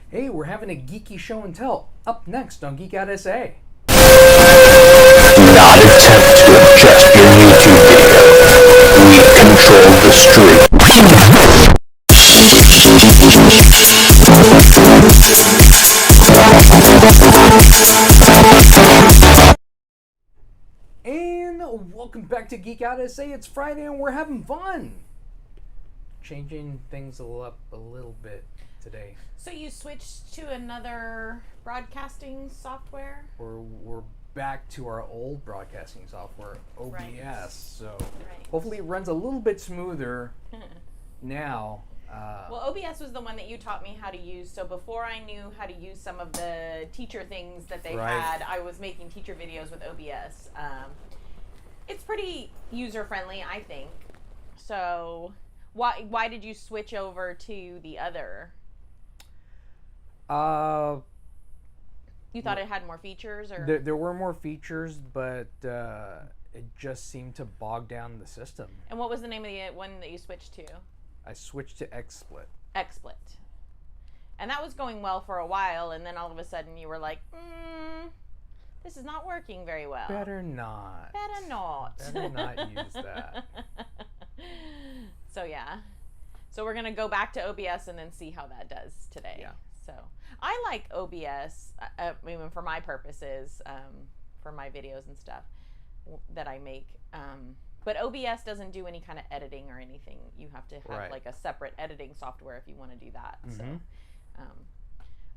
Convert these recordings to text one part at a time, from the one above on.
Hey, we're having a geeky show and tell up next on Geek Out SA. Do not attempt to adjust your YouTube video. We control the stream. And welcome back to Geek Out SA. It's Friday and we're having fun. Changing things up a little bit today. So you switched to another broadcasting software? We're back to our old broadcasting software, OBS. Right. So Right. hopefully it runs a little bit smoother now. Well, OBS was the one that you taught me how to use. So before I knew how to use some of the teacher things that they Right. had, I was making teacher videos with OBS. It's pretty user friendly, I think. So why did you switch over to the other? You thought it had more features, or There were more features, but it just seemed to bog down the system. and what was the name of the one that you switched to? I switched to XSplit. XSplit. And that was going well for a while, and then all of a sudden you were like, this is not working very well. Better not. Better not. Better not use that. So yeah. So we're going to go back to OBS and then see how that does today. Yeah. So I like OBS, even for my purposes, for my videos and stuff that I make. But OBS doesn't do any kind of editing or anything. You have to have Right. like a separate editing software if you want to do that. So Mhm.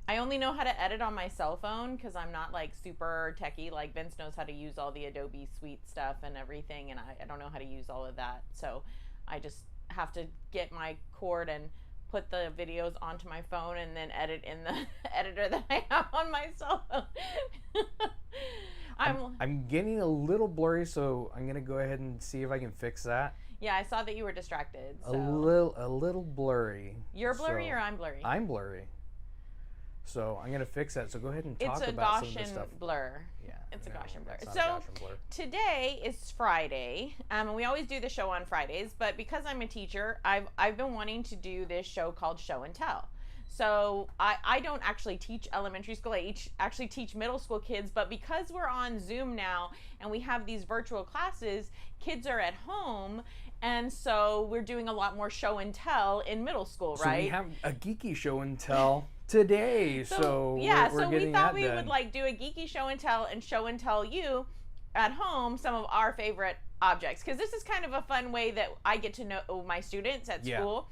I only know how to edit on my cell phone because I'm not like super techie. Like Vince knows how to use all the Adobe Suite stuff and everything, and I don't know how to use all of that. So I just have to get my cord and put the videos onto my phone and then edit in the editor that I have on my cell phone. I'm getting a little blurry, so I'm gonna go ahead and see if I can fix that. Yeah, I saw that you were distracted. So. A little blurry. You're blurry so or I'm blurry? I'm blurry. So I'm gonna fix that. So go ahead and talk It's a about some of Gaussian this stuff. blur. Yeah, It's a no, Gaussian blur. it's not So a Gaussian blur. today is Friday, and we always do the show on Fridays. But because I'm a teacher, I've been wanting to do this show called Show and Tell. So I don't actually teach elementary school. I actually teach middle school kids. But because we're on Zoom now and we have these virtual classes, kids are at home. And so we're doing a lot more show and tell in middle school, right? So we have a geeky show and tell today. So yeah, we're so we getting thought that we done. would like do a geeky show and tell you at home some of our favorite objects, because this is kind of a fun way that I get to know my students at Yeah. school,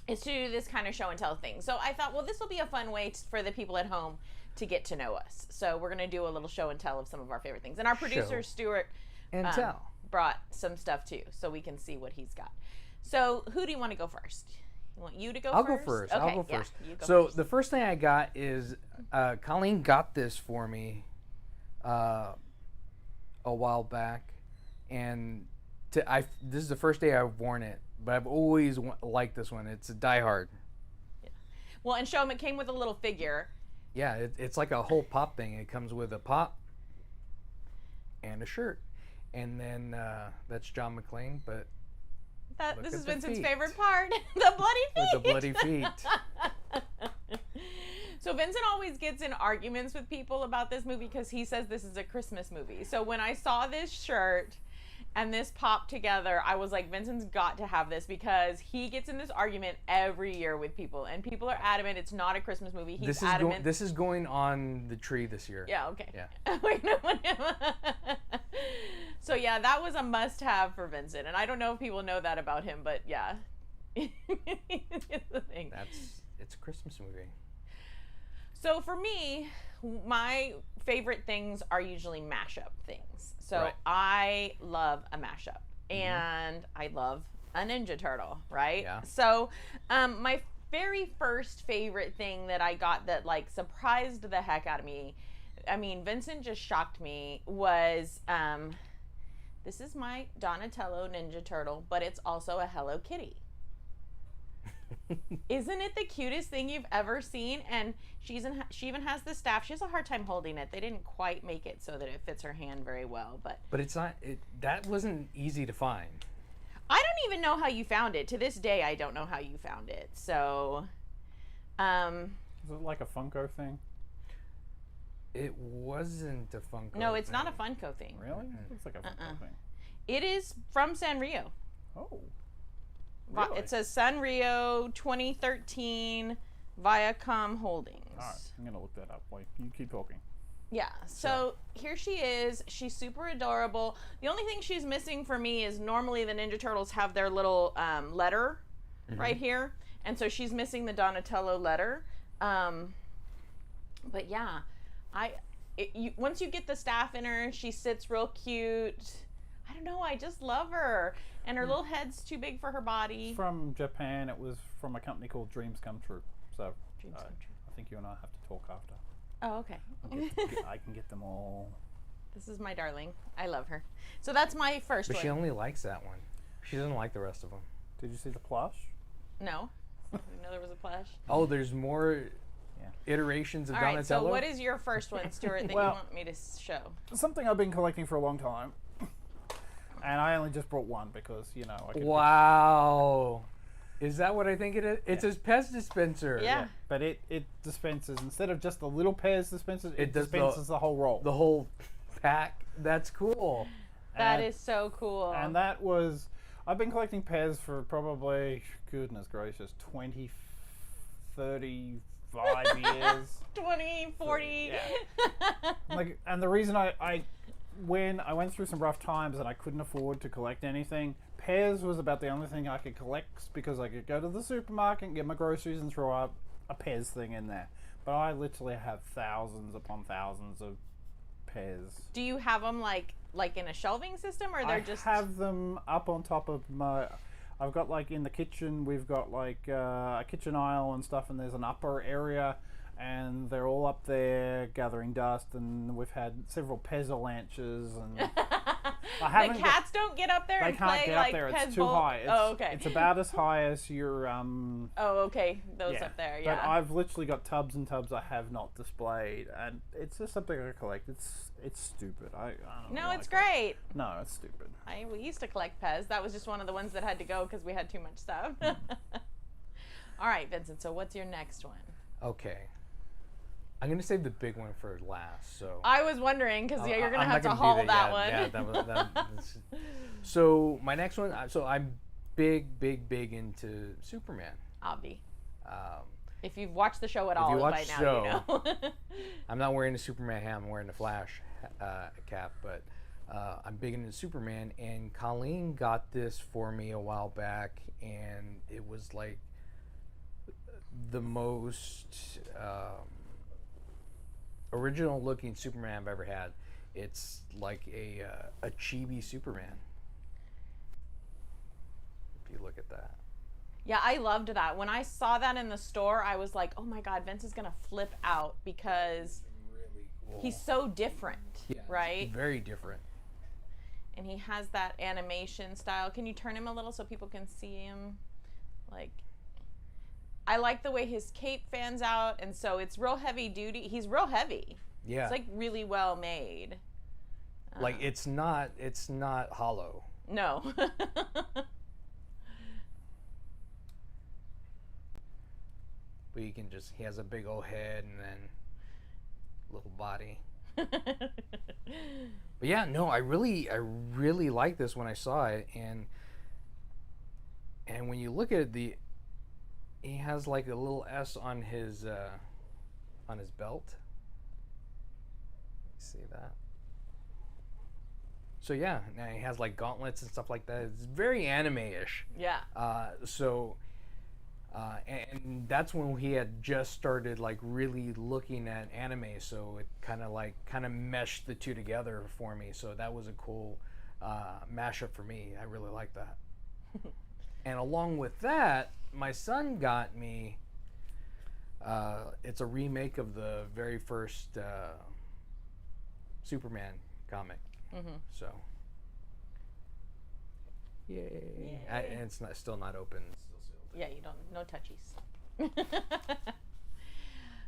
is to do this kind of show and tell thing. So I thought, well, this will be a fun way for the people at home to get to know us. So we're going to do a little show and tell of some of our favorite things. And our producer, Show Stuart, and tell. brought some stuff too, so we can see what he's got. So who do you want to go first? You want you to go I'll first? go first. Okay, I'll go yeah, first. you go So first. the first thing I got is Colleen got this for me a while back, and this is the first day I've worn it, but I've always liked this one. It's a Die Hard. Well, and show him it came with a little figure. Yeah, it's like a whole pop thing. It comes with a pop and a shirt, and then that's John McClane, but Look This at is the Vincent's feet. favorite part, the bloody feet. with the bloody feet. So Vincent always gets in arguments with people about this movie because he says this is a Christmas movie. So when I saw this shirt and this pop together, I was like, Vincent's got to have this, because he gets in this argument every year with people, and people are adamant it's not a Christmas movie. He's adamant. This is going on the tree this year. Yeah, okay. Yeah. So yeah, that was a must-have for Vincent, and I don't know if people know that about him, but yeah. It's the thing. It's a Christmas movie. So for me, my favorite things are usually mashup things. So Right. I love a mashup, and I love a Ninja Turtle, right? Yeah. So my very first favorite thing that I got that like surprised the heck out of me, I mean, Vincent just shocked me, was this is my Donatello Ninja Turtle, but it's also a Hello Kitty. Isn't it the cutest thing you've ever seen? And she even has the staff. She has a hard time holding it. They didn't quite make it so that it fits her hand very well, but But that wasn't easy to find. I don't even know how you found it. To this day, I don't know how you found it. So, Is it like a Funko thing? It wasn't a Funko. No, it's not a thing. Funko thing. Really? It looks like a Funko thing. It is from Sanrio. Oh. Really? It says Sanrio 2013 Viacom Holdings. All right, I'm gonna look that up. Wait, you keep talking. Yeah, so here she is. She's super adorable. The only thing she's missing for me is normally the Ninja Turtles have their little letter right here. And so she's missing the Donatello letter. But yeah, once you get the staff in her, she sits real cute. I don't know, I just love her. And her little head's too big for her body. From Japan, it was from a company called Dreams Come True. So Dreams Come True. I think you and I have to talk after. Oh, okay. I can get them all. This is my darling. I love her. So that's my first But one. she only likes that one. She doesn't like the rest of them. Did you see the plush? No. I didn't know there was a plush. Oh, there's more iterations of All right, Donatello? so what is your first one, Stuart, that you want me to show? Something I've been collecting for a long time. And I only just brought one because, you know, I could. Wow. Is that what I think it is? It's a Pez dispenser. Yeah. But it dispenses, instead of just the little Pez dispensers, it does dispenses the whole roll. The whole pack. That's cool. That is so cool. And that was, I've been collecting Pez for probably, goodness gracious, 20, 35 years. 20, 40. Yeah. Like, and the reason when I went through some rough times and I couldn't afford to collect anything, Pez was about the only thing I could collect because I could go to the supermarket and get my groceries and throw up a Pez thing in there. But I literally have thousands upon thousands of Pez. Do you have them like in a shelving system, or they're just? I have them up on top of my. I've got like in the kitchen. We've got like a kitchen aisle and stuff, and there's an upper area, and they're all up there gathering dust. And we've had several Pez avalanches, and the cats don't get up there they and can't play get like up there. Pez It's too Bowl? high. Oh, okay. It's about as high as your Oh, okay. Those up there, yeah. But I've literally got tubs and tubs I have not displayed, and it's just something I collect. It's stupid. I don't know. No, it's great. No, it's stupid. We used to collect Pez. That was just one of the ones that had to go because we had too much stuff. All right, Vincent. So what's your next one? Okay. I'm going to save the big one for last. So I was wondering because you're going to I'm have not to gonna do haul that one. Yeah, that's, so my next one. So I'm big into Superman. Obvi. If you've watched the show at all by now, you know. I'm not wearing a Superman hat. I'm wearing a Flash cap, but I'm big into Superman. And Colleen got this for me a while back, and it was like the most original looking Superman I've ever had. It's like a chibi Superman. If you look at that. Yeah, I loved that. When I saw that in the store, I was like, oh my God, Vince is going to flip out because Really cool. he's so different, right? Very different. And he has that animation style. Can you turn him a little so people can see him? Like, I like the way his cape fans out, and so it's real heavy duty. He's real heavy. Yeah. It's like really well made. Like it's not hollow. No. But you can he has a big old head and then little body. But yeah, no, I really liked this when I saw it, and when you look at it, he has like a little S on his belt. See that? So yeah, now he has like gauntlets and stuff like that. It's very anime-ish. Yeah. And that's when he had just started like really looking at anime, so it kind of meshed the two together for me. So that was a cool mashup for me. I really like that. And along with that, my son got me. It's a remake of the very first Superman comic. Mm-hmm. So, yay! And it's still not open. Yeah, you don't. No touchies.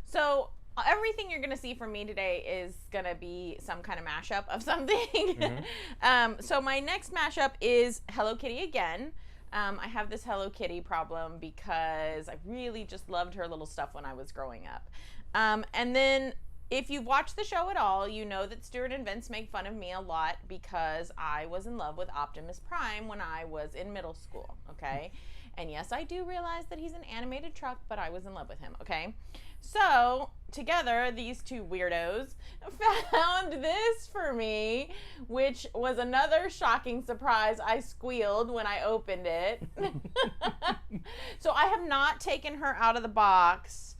So everything you're gonna see from me today is gonna be some kind of mashup of something. Mm-hmm. So my next mashup is Hello Kitty again. I have this Hello Kitty problem because I really just loved her little stuff when I was growing up. And then if you've watched the show at all, you know that Stuart and Vince make fun of me a lot because I was in love with Optimus Prime when I was in middle school, okay? And yes, I do realize that he's an animated truck, but I was in love with him, okay? So, together, these two weirdos found this for me, which was another shocking surprise. I squealed when I opened it. So, I have not taken her out of the box,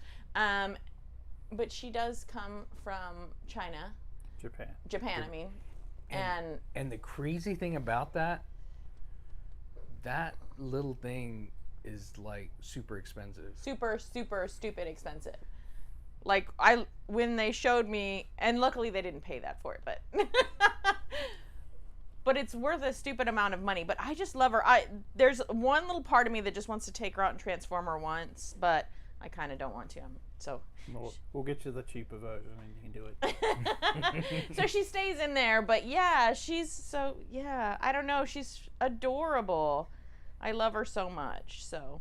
but she does come from China. Japan, I mean. And the crazy thing about that little thing is like super expensive. Super, super stupid expensive. Like when they showed me, and luckily they didn't pay that for it, but but it's worth a stupid amount of money. But I just love her. There's one little part of me that just wants to take her out and transform her once, but I kind of don't want to. So we'll get you the cheaper version and you can do it. So she stays in there, but yeah, I don't know, she's adorable. I love her so much. So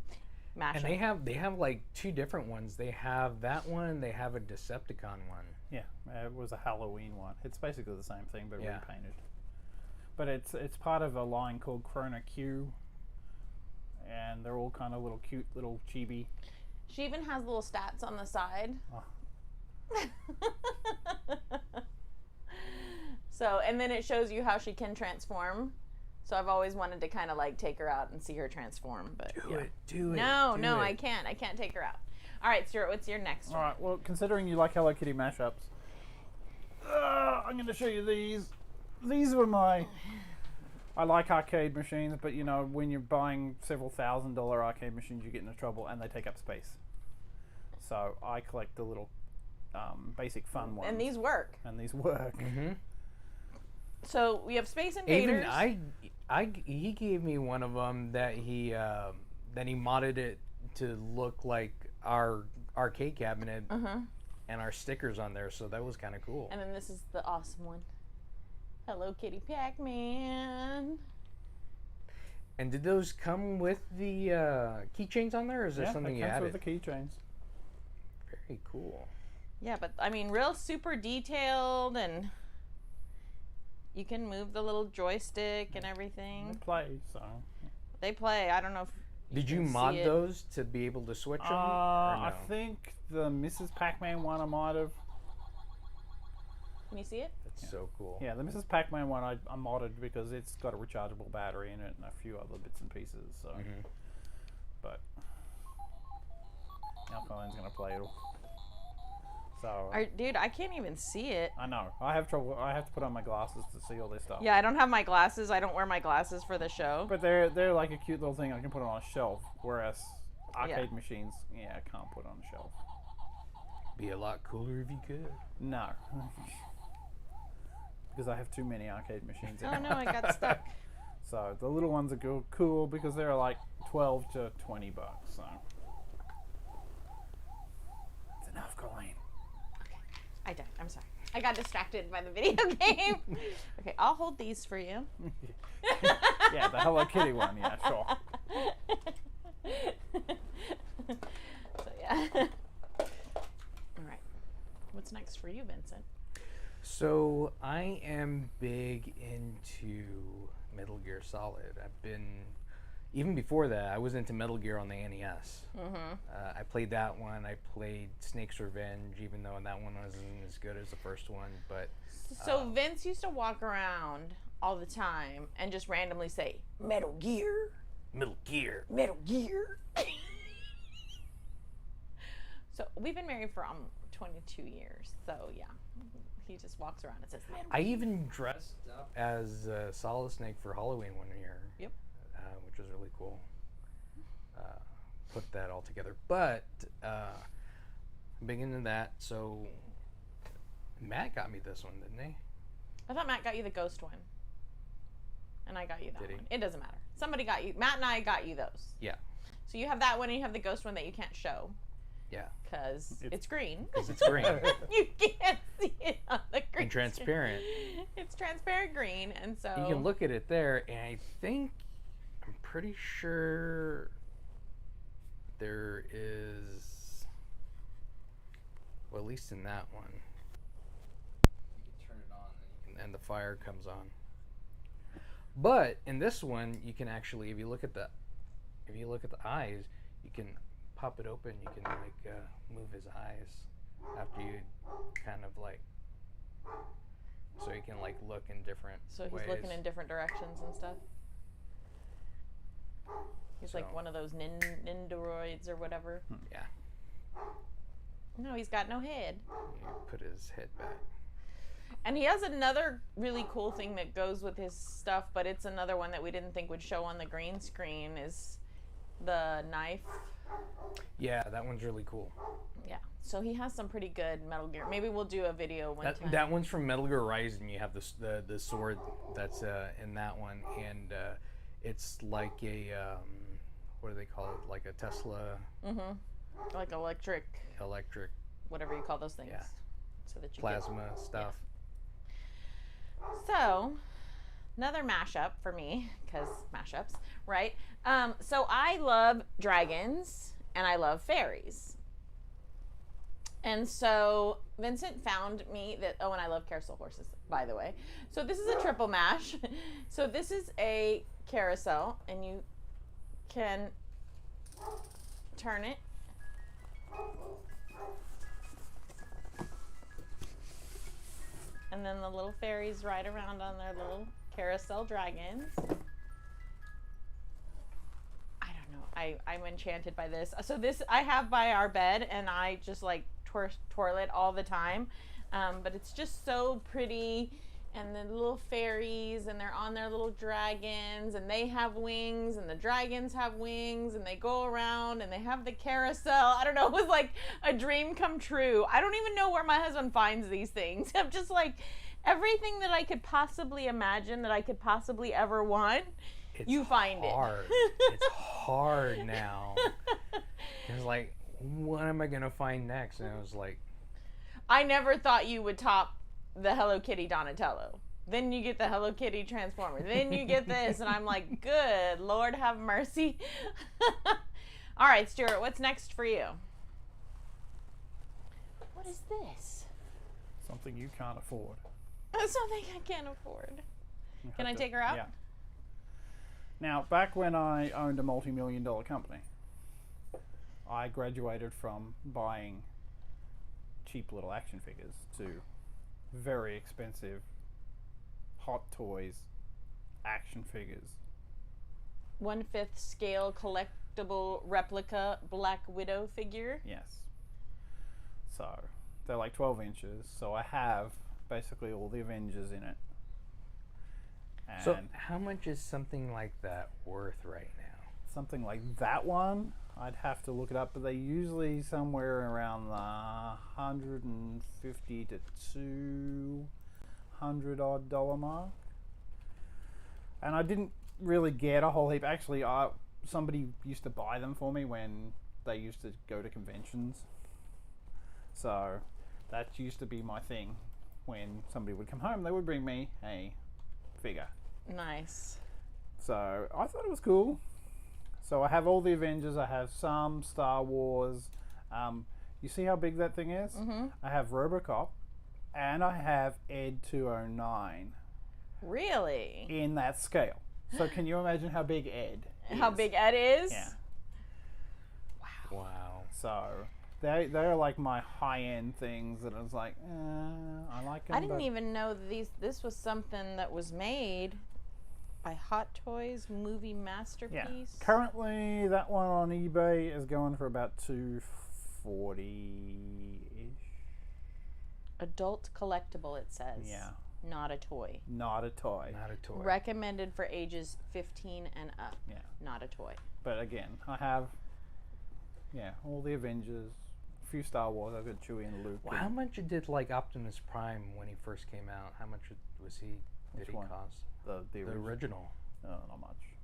mash and they have like two different ones. They have that one and they have a Decepticon one. Yeah, it was a Halloween one. It's basically the same thing but repainted. But it's part of a line called Chrono Q, and they're all kind of little cute little chibi. She even has little stats on the side. Oh. So, and then it shows you how she can transform. So I've always wanted to kind of like take her out and see her transform, but do it. No, I can't take her out. All right, Stuart, what's your next one? All right, well, considering you like Hello Kitty mashups, I'm going to show you these. These were I like arcade machines, but you know, when you're buying several $1,000 arcade machines, you get into trouble and they take up space. So I collect the little basic fun ones. And these work. Mm-hmm. So we have Space Invaders. Even he gave me one of them that he modded it to look like our arcade cabinet and our stickers on there. So that was kind of cool. And then this is the awesome one. Hello Kitty Pac-Man. And did those come with the keychains on there, or is there something you added? Yeah, with the keychains. Very cool. Yeah, but I mean, real super detailed, and you can move the little joystick and everything. They play. I don't know if. Did you mod those to be able to switch them? I think the Mrs. Pac-Man one I might have. Can you see it? That's so cool. Yeah, the Mrs. Pac-Man one I modded because it's got a rechargeable battery in it and a few other bits and pieces. So, but now Colleen's gonna play it all. So, dude, I can't even see it. I know. I have trouble. I have to put on my glasses to see all this stuff. Yeah, I don't have my glasses. I don't wear my glasses for the show. But they're like a cute little thing I can put on a shelf. Whereas arcade machines, I can't put on a shelf. Be a lot cooler if you could. No. Because I have too many arcade machines. Oh no, I got stuck. So the little ones are cool because they're like $12 to $20. So that's enough, Colleen. Okay, I died. I'm sorry. I got distracted by the video game. Okay, I'll hold these for you. Yeah, the Hello Kitty one. Yeah, sure. So yeah. All right. What's next for you, Vincent? So I am big into Metal Gear Solid. I've been, even before that, I was into Metal Gear on the NES. I played that one. I played Snake's Revenge, even though that one wasn't as good as the first one. But so Vince used to walk around all the time and just randomly say, Metal Gear. Metal Gear. Metal Gear. So we've been married for 22 years. So yeah. He just walks around and says, I even dressed up as Solid Snake for Halloween one year. Yep. Which was really cool. Put that all together. But I'm big into that. So Matt got me this one, didn't he? I thought Matt got you the ghost one. And I got you that Did he? one. It doesn't matter. Somebody got you. Matt and I got you those. Yeah. So you have that one and you have the ghost one that you can't show. Yeah. Because it's green. Because it's green. You can't see it on the green. And transparent. It's transparent green, and so You can look at it there, and I'm pretty sure there is, well, at least in that one, you can turn it on and the fire comes on. But in this one, you can actually, if you look at the eyes, you can pop it open. You can like move his eyes after you kind of like, so you can like look in different So he's ways. looking in different directions and stuff. He's like one of those nindoroids or whatever. Yeah. No, he's got no head. You put his head back. And he has another really cool thing that goes with his stuff, but it's another one that we didn't think would show on the green screen, is the knife. Yeah, that one's really cool. Yeah. So he has some pretty good Metal Gear. Maybe we'll do a video one time. That one's from Metal Gear Rising. You have the sword that's in that one, and it's like a what do they call it? Like a Tesla. Mm-hmm. Like electric, whatever you call those things. Yeah. So that you Plasma stuff. So, another mashup for me, because mashups, right? So I love dragons and I love fairies. And so Vincent found me that, oh, and I love carousel horses, by the way. So this is a triple mash. So this is a carousel, and you can turn it. And then the little fairies ride around on their little carousel dragons. I don't know. I'm enchanted by this. So this I have by our bed, and I just like twirl it all the time. But it's just so pretty. And the little fairies, and they're on their little dragons, and they have wings, and the dragons have wings, and they go around, and they have the carousel. I don't know, it was like a dream come true. I don't even know where my husband finds these things. I'm just like, everything that I could possibly imagine, that I could possibly ever want, you find hard. It's hard now. It's like, what am I going to find next? And I was like, I never thought you would top the Hello Kitty Donatello. Then you get the Hello Kitty Transformer. Then you get this, and I'm like, good Lord have mercy. All right, Stuart, what's next for you? What is this? Something you can't afford. Something I can't afford. Can I take her out? Yeah. Now, back when I owned a multi-million-dollar company, I graduated from buying cheap little action figures to very expensive Hot Toys action figures. 1/5 scale collectible replica Black Widow figure. Yes. So they're like 12 inches. So I have basically all the Avengers in it. And so how much is something like that worth right now? something like that one, I'd have to look it up, but they're usually somewhere around the $150 to $200 odd mark. And I didn't really get a whole heap. Actually, somebody used to buy them for me when they used to go to conventions. So that used to be my thing. When somebody would come home, they would bring me a figure. Nice. So I thought it was cool. So I have all the Avengers. I have some Star Wars. You see how big that thing is? Mm-hmm. I have RoboCop, and I have Ed 209 Really? in that scale. So can you imagine how big Ed is? How big Ed is? Yeah. Wow. So they're like my high-end things that I was like, I like them. I didn't even know this was something that was made by Hot Toys Movie Masterpiece. Yeah. Currently, that one on eBay is going for about $240-ish. Adult collectible, it says. Yeah. Not a toy. Not a toy. Not a toy. Recommended for ages 15 and up. Yeah. Not a toy. But again, I have, all the Avengers, a few Star Wars. I've got Chewie and Luke. Well, how much did like Optimus Prime when he first came out? How much was he? Did Which he one? cost? The original. No, not much.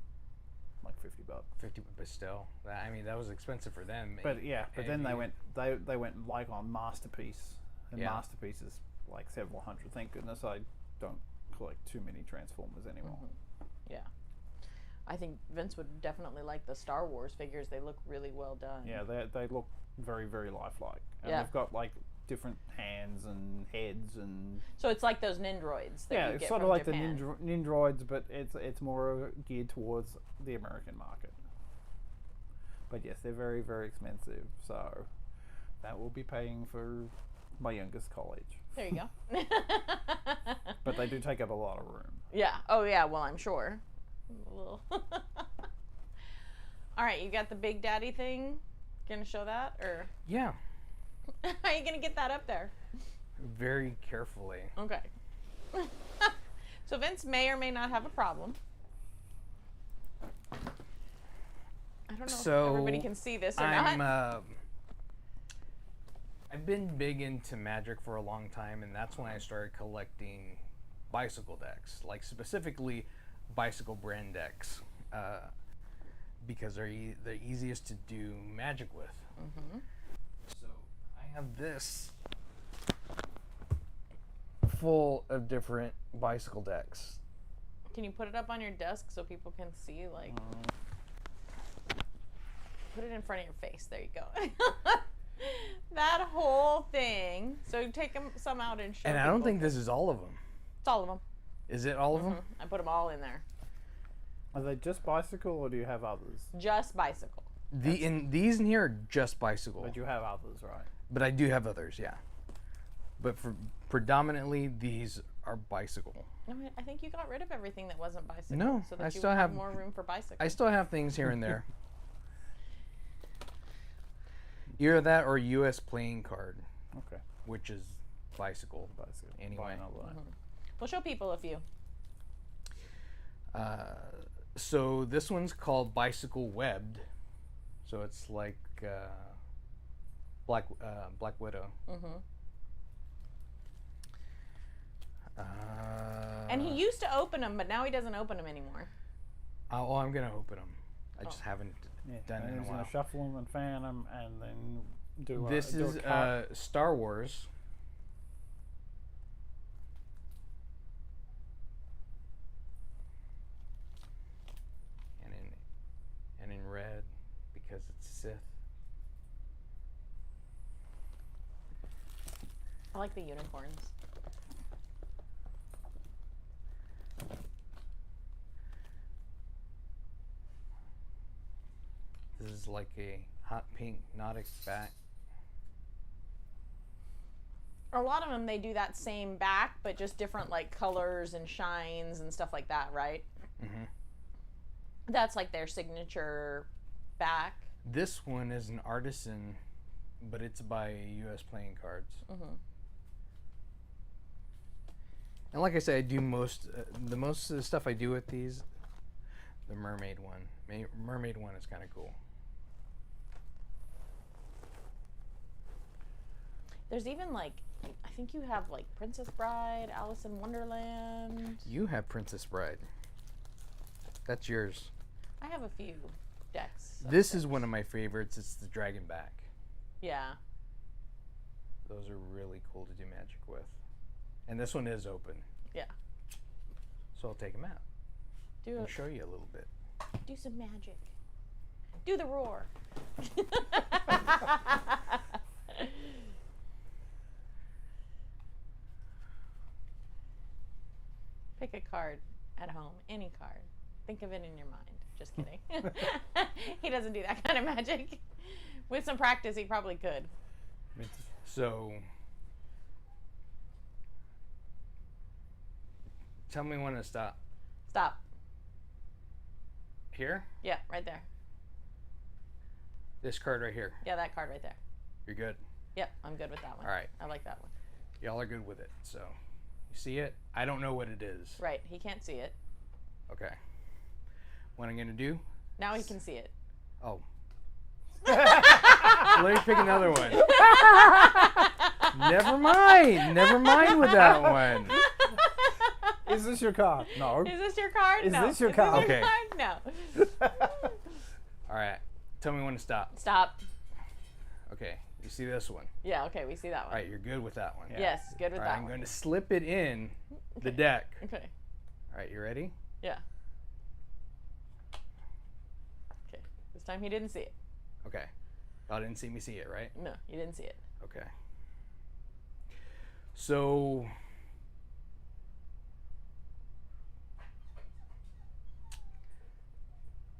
Like $50. 50, but still, I mean, that was expensive for them. But yeah, but then And they went like on Masterpiece, and Yeah. Masterpiece is like several hundred. Thank goodness I don't collect too many Transformers anymore. Yeah. I think Vince would definitely like the Star Wars figures. They look really well done. Yeah, they look very, very lifelike. And Yeah. they've got like different hands and heads and... So it's like those Nindroids that Yeah, you it's get sort from of like Japan. the Nindroids, but it's more geared towards the American market. But yes, they're very, very expensive. So that will be paying for my youngest college. There you go. But they do take up a lot of room. Yeah. Oh, yeah. Well, I'm sure. All right. You got the Big Daddy thing? Gonna show that? Or Yeah, how are you gonna get that up there? very carefully. Okay. So Vince may or may not have a problem. I don't know So if everybody can see this or I'm not. I've been big into Magic for a long time, and that's when I started collecting bicycle decks, like specifically bicycle brand decks, because they're the easiest to do Magic with. Mm-hmm. So I have this full of different bicycle decks. Can you put it up on your desk so people can see? Like, put it in front of your face. There you go. That whole thing. So take some out and show. And I don't people. think this is all of them. It's all of them. Is it all of them? Mhm. I put them all in there. Are they just bicycle or do you have others? Just bicycle. These in here are just bicycle. But you have others, right? But I do have others, yeah. But for predominantly, these are bicycle. No, I think you got rid of everything that wasn't bicycle. No, so that I you still would have- more room for bicycle. I still have things here and there. Either that or U.S. playing card, Okay. which is bicycle. Bicycle. Anyway. Buy another one. We'll show people a few. So this one's called Bicycle Webbed. So it's like Black Widow. Mm-hmm. Uh, And he used to open them, but now he doesn't open them anymore. Oh, I'm gonna open them. I just haven't Yeah. done it And in a he's while. gonna shuffle them and fan them and then do This do is a cut. Star Wars. And in red because it's Sith. I like the unicorns. This is like a hot pink Nautic back. A lot of them, they do that same back, but just different like colors and shines and stuff like that, right? Mm-hmm. That's like their signature back. This one is an artisan, but it's by U.S. Playing Cards. Mm-hmm. And like I said, I do most of the stuff I do with these. The mermaid one, mermaid one is kind of cool. There's even like, I think you have like Princess Bride, Alice in Wonderland. You have Princess Bride. That's yours. I have a few decks. of This is things. one of my favorites. It's the Dragon Back. Yeah. Those are really cool to do Magic with. And this one is open. Yeah. So I'll take them out Do and show you a little bit. do some magic. Do the roar. Pick a card at home, any card. Think of it in your mind. Just kidding. He doesn't do that kind of magic. With some practice, he probably could. So tell me when to stop. Stop. Here? Yeah, right there. This card right here. Yeah, that card right there. You're good. Yep, I'm good with that one. All right. I like that one. Y'all are good with it. So you see it? I don't know what it is. Right, he can't see it. Okay. What I'm going to do? Now he can see it. Oh. Let me pick another one. Never mind. Never mind with that one. Is this your card? No. Is this your card? Is No. this your card? Okay. No. All right. Tell me when to stop. Stop. Okay. You see this one? Yeah, okay, we see that one. All right. You're good with that one. Yes, good with All right. that I'm one. going to slip it in the deck. Okay. All right. You ready? Yeah. This time he didn't see it. Okay. Y'all didn't see me see it, right? No, you didn't see it. Okay. So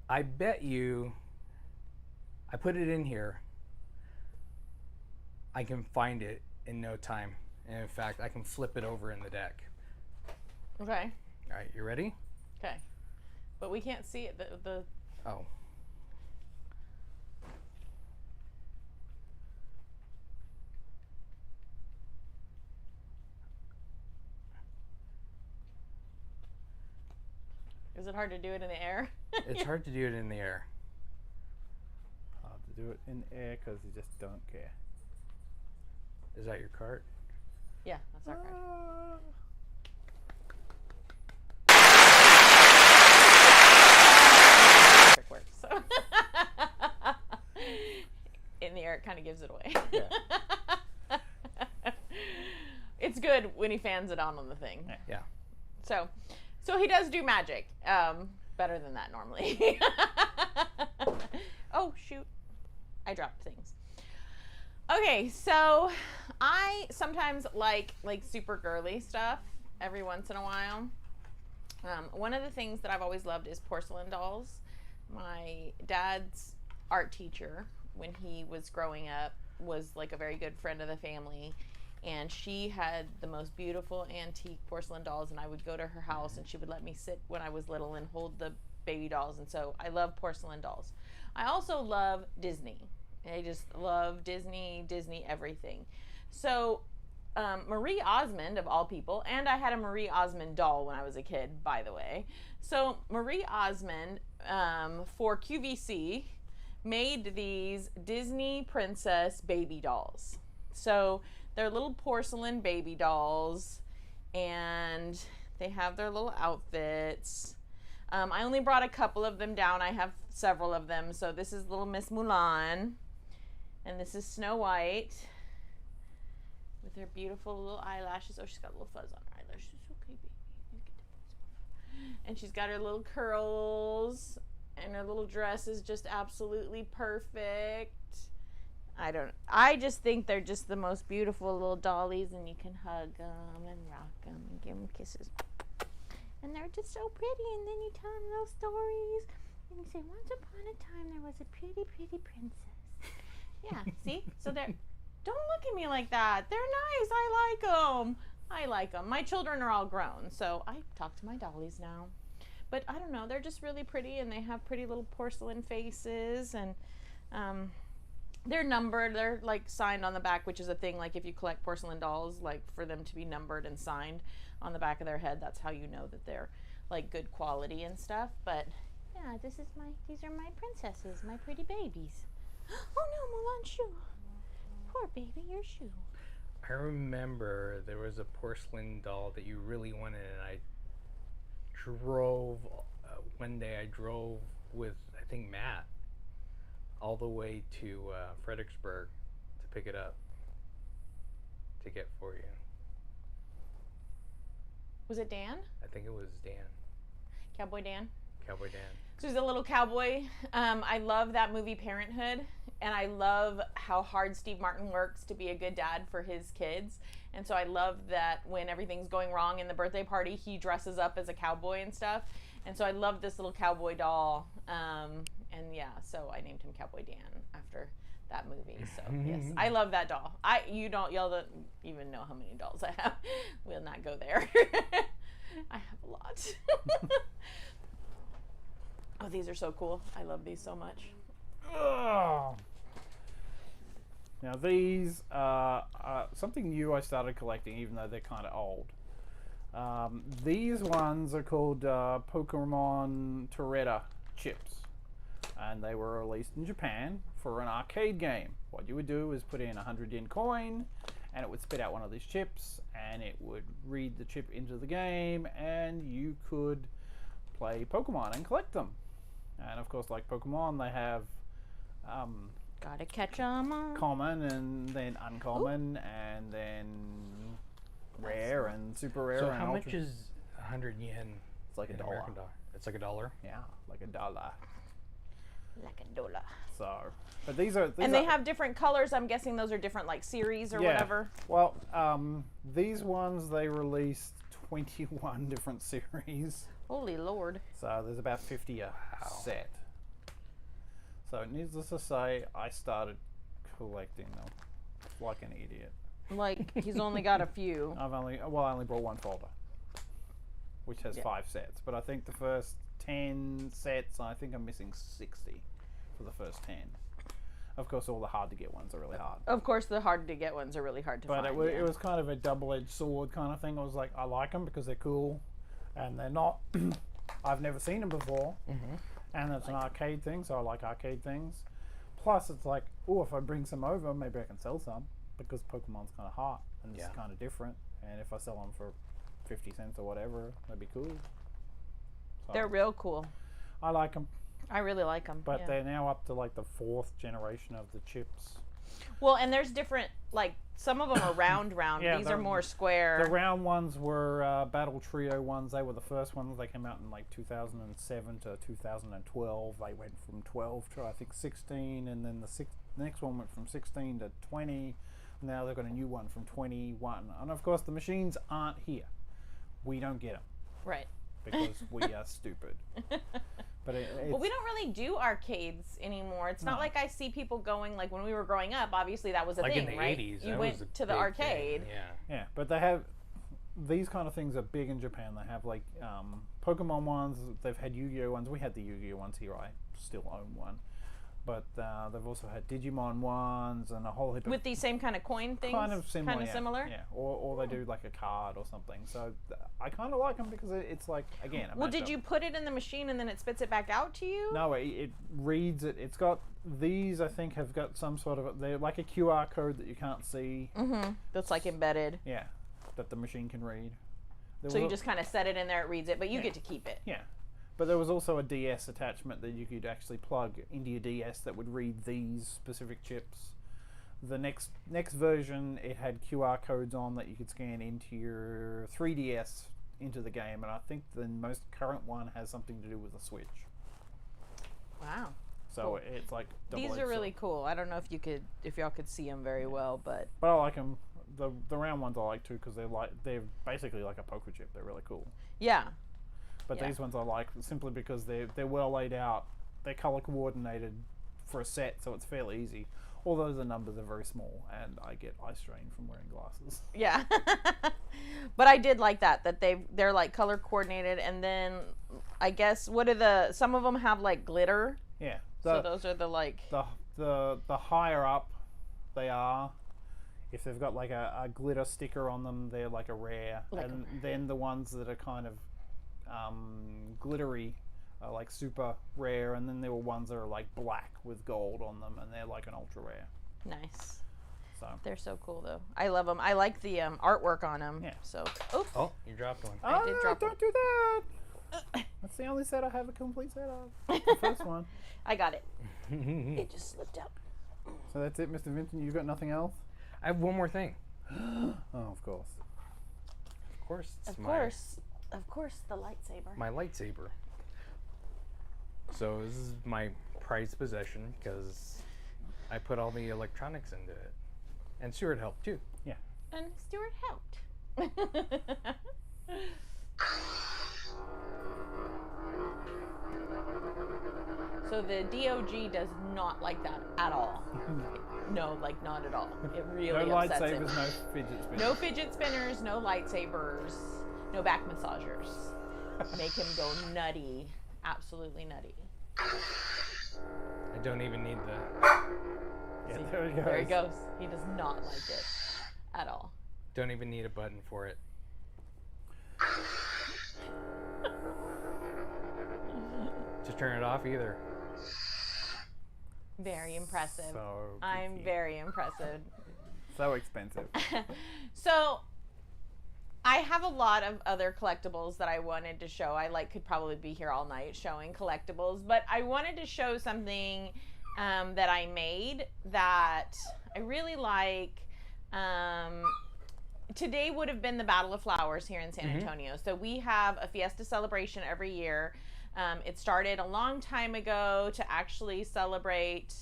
I bet you I put it in here. I can find it in no time. And in fact, I can flip it over in the deck. Okay. All right, you ready? Okay. But we can't see it. The Oh. Is it hard to do it in the air? It's hard to do it in the air. Hard to do it in air because you just don't care. Is that your card? Yeah, that's our card. Trick works. So. In the air, it kind of gives it away. Yeah. It's good when he fans it on the thing. Yeah. So he does do magic. Better than that normally. Oh shoot, I dropped things. Okay, so I sometimes like super girly stuff every once in a while. One of the things that I've always loved is porcelain dolls. My dad's art teacher, when he was growing up, was like a very good friend of the family, and she had the most beautiful antique porcelain dolls, and I would go to her house and she would let me sit when I was little and hold the baby dolls, and so I love porcelain dolls. I also love Disney. I just love Disney everything. So Marie Osmond, of all people, and I had a Marie Osmond doll when I was a kid, by the way. So Marie Osmond, for QVC, made these Disney princess baby dolls. So they're little porcelain baby dolls, and they have their little outfits. I only brought a couple of them down. I have several of them. So this is little Miss Mulan, and this is Snow White with her beautiful little eyelashes. Oh, she's got a little fuzz on her eyelashes. Okay, baby. You get the fuzz off. And she's got her little curls, and her little dress is just absolutely perfect. I just think they're just the most beautiful little dollies, and you can hug them and rock them and give them kisses. And they're just so pretty, and then you tell them little stories, and you say, once upon a time there was a pretty, pretty princess. Yeah, see? So don't look at me like that. They're nice. I like them. My children are all grown, so I talk to my dollies now. But I don't know, they're just really pretty, and they have pretty little porcelain faces, and they're numbered. They're like signed on the back, which is a thing. Like if you collect porcelain dolls, like for them to be numbered and signed on the back of their head, that's how you know that they're like good quality and stuff. But yeah, these are my princesses, my pretty babies. Oh no, Mulan's shoe. Poor baby, your shoe. I remember there was a porcelain doll that you really wanted, and I drove, one day I drove with, I think, Matt, all the way to Fredericksburg to pick it up, to get for you. Was it Dan? I think it was Dan. Cowboy Dan? Cowboy Dan. So he's a little cowboy. I love that movie Parenthood, and I love how hard Steve Martin works to be a good dad for his kids. And so I love that when everything's going wrong in the birthday party, he dresses up as a cowboy and stuff. And so I love this little cowboy doll. And yeah, so I named him Cowboy Dan after that movie. So yes, I love that doll. Y'all don't even know how many dolls I have. We'll not go there. I have a lot. Oh, these are so cool. I love these so much. Oh. Now these are something new I started collecting, even though they're kind of old. These ones are called Pokemon Toretta chips, and they were released in Japan for an arcade game. What you would do is put in a 100-yen coin, and it would spit out one of these chips, and it would read the chip into the game, and you could play Pokemon and collect them. And of course, like Pokemon, they have Gotta catch 'em all. common, and then uncommon, and then rare and super rare. So and how much ultra. is 100 yen? It's like in $1. American dollar? It's like $1? Yeah, like $1. Like a dollar. So, but these are And they have different colors. I'm guessing those are different, like series or whatever. Well, these ones they released 21 different series. Holy Lord. So there's about 50 a set. So needless to say, I started collecting them like an idiot. Like, he's only got a few. I only brought one folder, which has 5 sets. But I think the first 10 sets, I think I'm missing 60 for the first 10. Of course, all the hard to get ones are really hard. Of course, the hard to get ones are really hard to find. But it was kind of a double-edged sword kind of thing. I was like, I like them because they're cool, and they're not. I've never seen them before, and it's an arcade thing, so I like arcade things. Plus, it's like, oh, if I bring some over, maybe I can sell some because Pokemon's kind of hot and it's kind of different. And if I sell them for 50 cents or whatever, that'd be cool. So, They're real cool. I like them. I really like them. But they're now up to like the 4th generation of the chips. Well, and there's different, like, some of them are round. Yeah, These are more square. The round ones were Battle Trio ones. They were the first ones. They came out in like 2007 to 2012. They went from 12 to I think 16, and then the next one went from 16 to 20. Now they've got a new one from 21. And of course, the machines aren't here. We don't get them. Right. Because we are stupid. But well, we don't really do arcades anymore. It's not like I see people going, like when we were growing up, obviously that was a like thing, in the right? 80s, You that went was a to the big arcade. thing, Yeah, but they have, these kind of things are big in Japan. They have like Pokemon ones, they've had Yu-Gi-Oh ones. We had the Yu-Gi-Oh ones here. I still own one. But they've also had Digimon ones and a whole heap of... With these same kind of coin things? Kind of similar, similar? Yeah, or they do like a card or something. So I kind of like them because it's like, again, a Well, did matchup. you put it in the machine and then it spits it back out to you? No, it reads it. It's got, these I think have got some sort of, they're like a QR code that you can't see. Mm-hmm. That's like embedded. Yeah, that the machine can read. So you just kind of set it in there, it reads it, but you get to keep it. Yeah. But there was also a DS attachment that you could actually plug into your DS that would read these specific chips. The next version, it had QR codes on that you could scan into your 3DS into the game, and I think the most current one has something to do with the Switch. Wow. So Cool. It's like These are really cool. I don't know if y'all could see them very well, but I like them. The round ones I like too because they're basically like a poker chip. They're really cool. yeah. But Yeah. these ones I like simply because they're well laid out. They're color coordinated for a set, so it's fairly easy. Although the numbers are very small, and I get eye strain from wearing glasses. Yeah. But I did like that they're like color coordinated, and then I guess some of them have like glitter. Yeah. So those are the like the higher up they are, if they've got like a glitter sticker on them, they're like a rare. Then the ones that are kind of glittery are like super rare, and then there were ones that are like black with gold on them, and they're like an ultra rare. Nice. So They're so cool though. I love them. I like the artwork on them. Yeah. So Oh, you dropped one. I did drop don't do that. That's the only set I have a complete set of. The first one. I got it. It just slipped out. So that's it, Mr. Vincent. You got nothing else? I have one more thing. Oh, of course. Of course, it's Of course, the lightsaber. my lightsaber. So this is my prized possession because I put all the electronics into it, and Stuart helped too. Yeah. And Stuart helped. So the DOG does not like that at all. No, like not at all. It really No upsets lightsabers, him. no fidget spinners. No fidget spinners, no lightsabers, no back massagers. Make him go nutty. Absolutely nutty. I don't even need the. Yeah, there he goes. There he goes. He does not like it at all. Don't even need a button for it. To turn it off either. Very impressive. So I'm geeky. very impressive. So expensive. So I have a lot of other collectibles that I wanted to show. I could probably be here all night showing collectibles, but I wanted to show something that I made that I really like. Today would have been the Battle of Flowers here in San Antonio. So we have a fiesta celebration every year. It started a long time ago to actually celebrate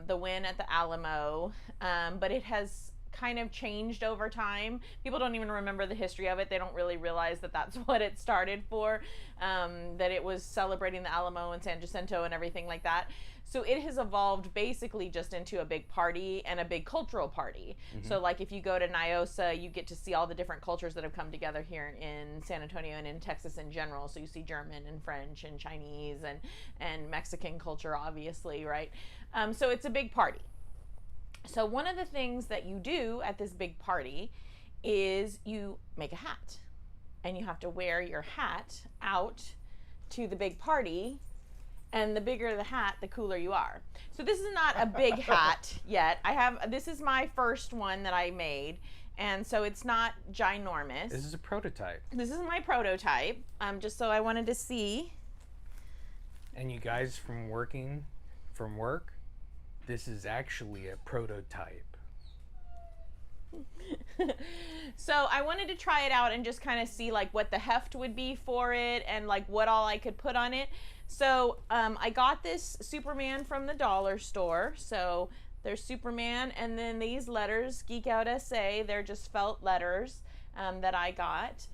the win at the Alamo, but it has kind of changed over time. People don't even remember the history of it. They don't really realize that that's what it started for, that it was celebrating the Alamo and San Jacinto and everything like that. So it has evolved basically just into a big party and a big cultural party. So like if you go to Niosa, you get to see all the different cultures that have come together here in San Antonio and in Texas in general. So you see German and French and Chinese and Mexican culture, obviously, right? So it's a big party. So one of the things that you do at this big party is you make a hat, and you have to wear your hat out to the big party, and the bigger the hat, the cooler you are. So this is not a big hat yet. This is my first one that I made, and so it's not ginormous. This is a prototype. This is my prototype, just so I wanted to see. And you guys from work, this is actually a prototype. So I wanted to try it out and just kind of see like what the heft would be for it and like what all I could put on it. So I got this Superman from the dollar store. So there's Superman, and then these letters, Geek Out SA, they're just felt letters that I got.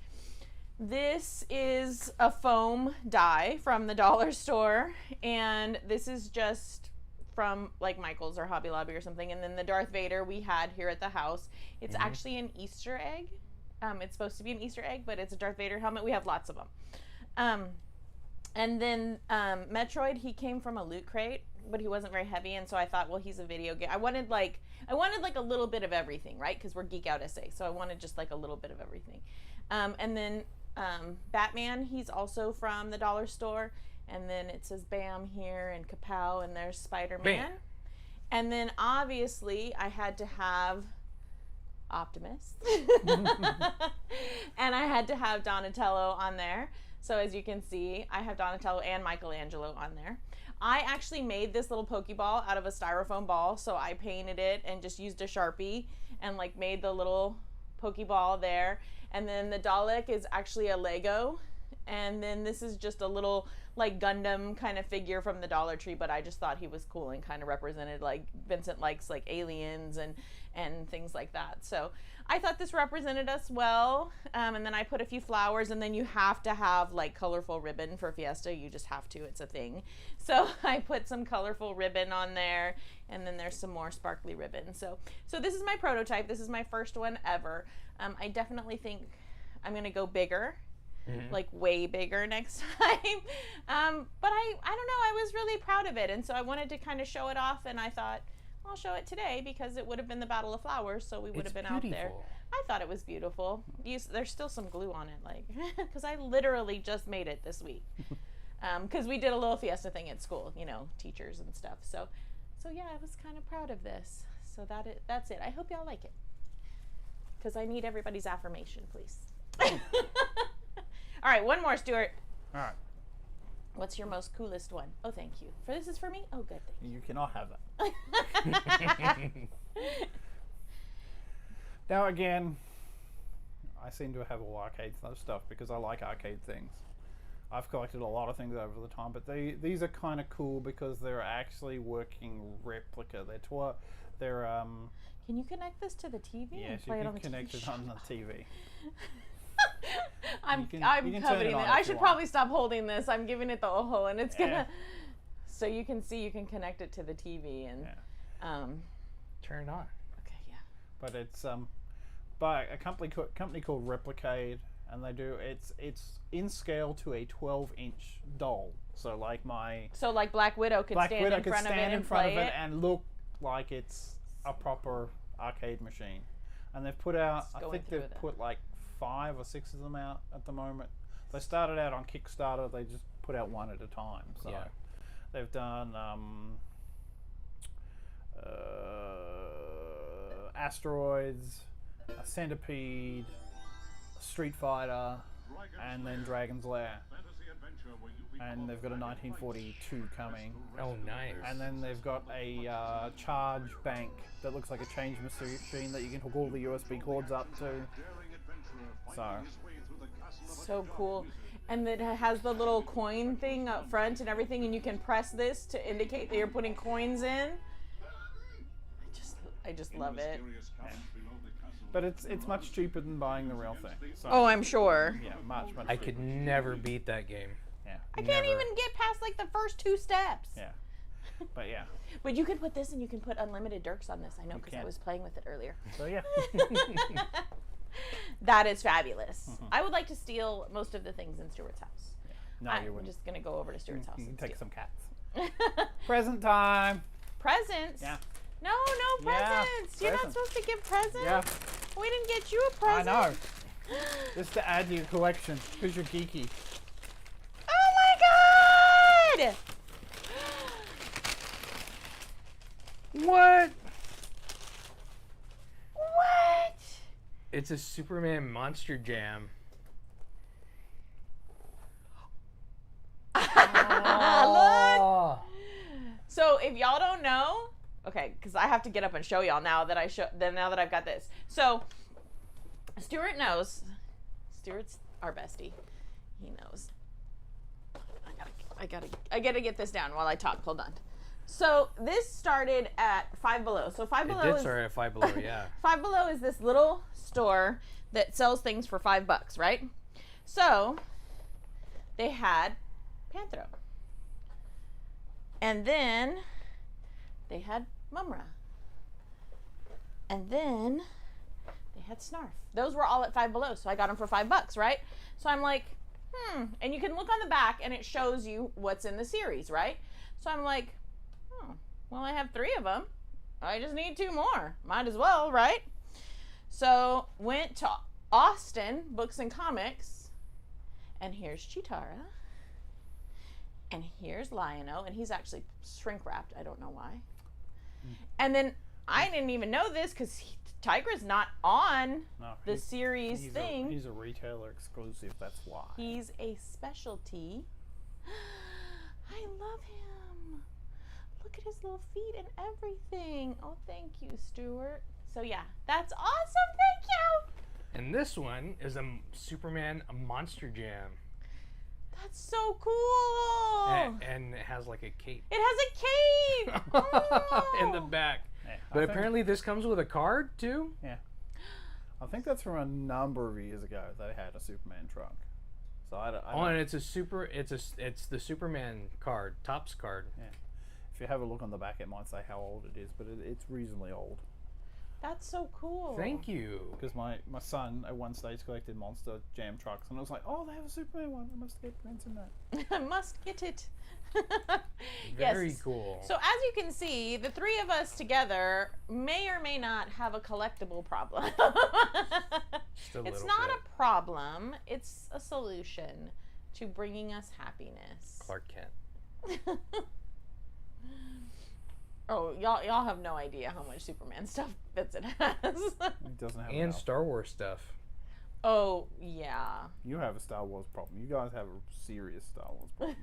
This is a foam die from the dollar store, and this is just from like Michael's or Hobby Lobby or something. And then the Darth Vader we had here at the house. It's actually an Easter egg. It's supposed to be an Easter egg, but it's a Darth Vader helmet. We have lots of them. And then Metroid, he came from a loot crate, but he wasn't very heavy, and so I thought, well, he's a video game. I wanted like a little bit of everything, right? Because we're Geek Out SA, so I wanted just like a little bit of everything. And then Batman, he's also from the dollar store. And then it says Bam here and Kapow, and there's Spider-Man. Bam. And then obviously I had to have Optimus. And I had to have Donatello on there. So as you can see, I have Donatello and Michelangelo on there. I actually made this little Pokeball out of a styrofoam ball, so I painted it and just used a Sharpie and like made the little Pokeball there. And then the Dalek is actually a Lego. And then this is just a little like Gundam kind of figure from the Dollar Tree, but I just thought he was cool and kind of represented like Vincent likes like aliens and things like that. So I thought this represented us well. And then I put a few flowers, and then you have to have like colorful ribbon for Fiesta. You just have to, it's a thing. So I put some colorful ribbon on there, and then there's some more sparkly ribbon. So this is my prototype. This is my first one ever. I definitely think I'm gonna go bigger. Like way bigger next time. But I don't know, I was really proud of it, and so I wanted to kind of show it off, and I thought I'll show it today because it would have been the Battle of Flowers, so we would have been out there. I thought it was beautiful. There's still some glue on it, like, because I literally just made it this week. Because we did a little Fiesta thing at school, you know, teachers and stuff. So yeah, I was kind of proud of this. So that's it. I hope y'all like it, because I need everybody's affirmation, please. All right, one more, Stuart. All right. What's your most coolest one? Oh, thank you. This is for me? Oh, good. Thank you. You cannot have that. Now, again, I seem to have all arcade stuff because I like arcade things. I've collected a lot of things over the time, but these are kind of cool because they're actually working replica. They're Can you connect this to the TV? Yes, and play you it on can the connect TV? it on the TV. I'm can coveting turn it. it on I if you should want. probably stop holding this. I'm giving it the oh, and it's Yeah. gonna. So you can see, you can connect it to the TV and. Yeah. Turn it on. Okay, yeah. But it's by a company called Replicade, and they do it's in scale to a 12-inch doll. So like So like Black Widow could stand in front of it and play it and look like it's a proper arcade machine. And they've put out, I think they've put like 5 or 6 of them out at the moment. They started out on Kickstarter. They just put out one at a time. So Yeah. they've done Asteroids, a Centipede, Street Fighter, and then Dragon's Lair. And they've got a 1942 coming. Oh, nice. And then they've got a charge bank that looks like a change machine that you can hook all the USB cords up to. So cool. And it has the little coin thing up front and everything, and you can press this to indicate that you're putting coins in. I just love it. But it's much cheaper than buying the real thing. So, Oh, I'm sure. yeah, much I cheaper. could never beat that game. Yeah, I can't even get past like the first 2 steps. yeah. But yeah. But you can put this and you can put unlimited dirks on this. I know because I can. was playing with it earlier. So yeah. That is fabulous. I would like to steal most of the things in Stuart's house. No, I'm you wouldn't. just going to go over to Stuart's house You can and take steal. some cats. Present time. Presents? Yeah. No Yeah, presents. You're not presents. supposed to give presents. Yeah. We didn't get you a I present. know. Just to add to your collection, because you're geeky. Oh my god! What? What? It's a Superman Monster Jam. Oh. So if y'all don't know, okay, because I have to get up and show y'all now that now that I've got this. So Stuart knows. Stuart's our bestie. He knows. I gotta get this down while I talk. Hold on. So this started at Five Below. So Five Below It did is start at Five Below, yeah. Five Below is this little store that sells things for $5, right? So they had Panthro. And then they had Mumra. And then they had Snarf. Those were all at Five Below, so I got them for $5, right? So I'm like, and you can look on the back and it shows you what's in the series, right? So I'm like, well, I have 3 of them. I just need 2 more. Might as well, right? So went to Austin Books and Comics, and here's Chitara, and here's Lion-O, and he's actually shrink wrapped. I don't know why. And then I didn't even know this because Tigra's not on the series thing. He's a retailer exclusive. That's why. He's a specialty. I love him. Look at his little feet and everything. Oh, thank you, Stuart. So yeah, that's awesome. Thank you. And this one is a Superman Monster Jam. That's so cool. And it has like a cape. It has a cape. Oh. In the back. Yeah, But apparently this comes with a card too? Yeah. I think that's from a number of years ago they had a Superman trunk. So I don't and it's it's the Superman card, Topps card. Yeah. If you have a look on the back, it might say how old it is, but it's reasonably old. That's so cool. Thank you. Because my son at one stage collected Monster Jam trucks, and I was like, oh, they have a Superman one. I must get prints in that. I must get it. Very Yes. cool. So as you can see, the 3 of us together may or may not have a collectible problem. Just a It's little not bit. a problem. It's a solution to bringing us happiness. Clark Kent. Oh, y'all have no idea how much Superman stuff Fitz it has. It doesn't have And enough. Star Wars stuff. Oh, yeah. You have a Star Wars problem. You guys have a serious Star Wars problem.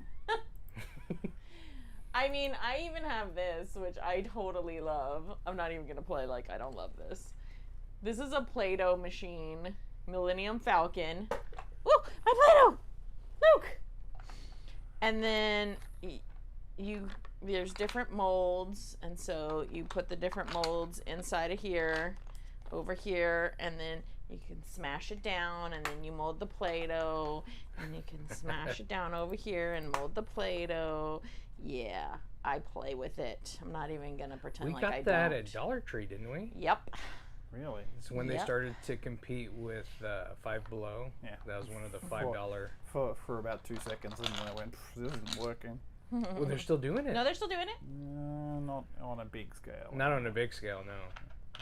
I mean, I even have this, which I totally love. I'm not even going to play like I don't love this. This is a Play-Doh machine. Millennium Falcon. Woo! My Play-Doh! Luke! And then there's different molds, and so you put the different molds inside of here, over here, and then you can smash it down, and then you mold the Play-Doh, and you can smash it down over here and mold the Play-Doh. Yeah, I play with it. I'm not even gonna pretend We like I got don't. that at Dollar Tree, didn't we? Yep. Really? It's when they Yep. started to compete with Five Below. Yeah. That was one of the $5. For about 2 seconds, and then I went, this isn't working. Well, they're still doing it. No, they're still doing it. No, not on a big scale. Not on a big scale, no.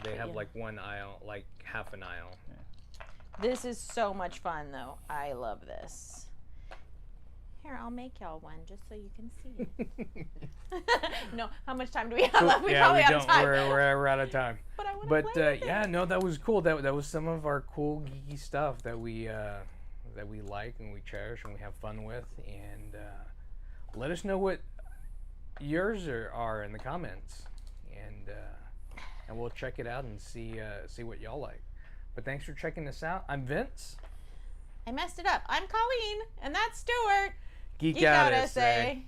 They have Yeah. like one aisle, like half an aisle. This is so much fun, though. I love this. Here, I'll make y'all one just so you can see it. No, how much time do we have left? We yeah, probably we out don't. of time. We're out of time. But I want to But play with yeah, it. no, that was cool. That was some of our cool geeky stuff that we like and we cherish and we have fun with. And let us know what yours are in the comments, and we'll check it out and see what y'all like. But thanks for checking this out. I'm Vince. I messed it up. I'm Colleen, and that's Stuart. Geek out essay.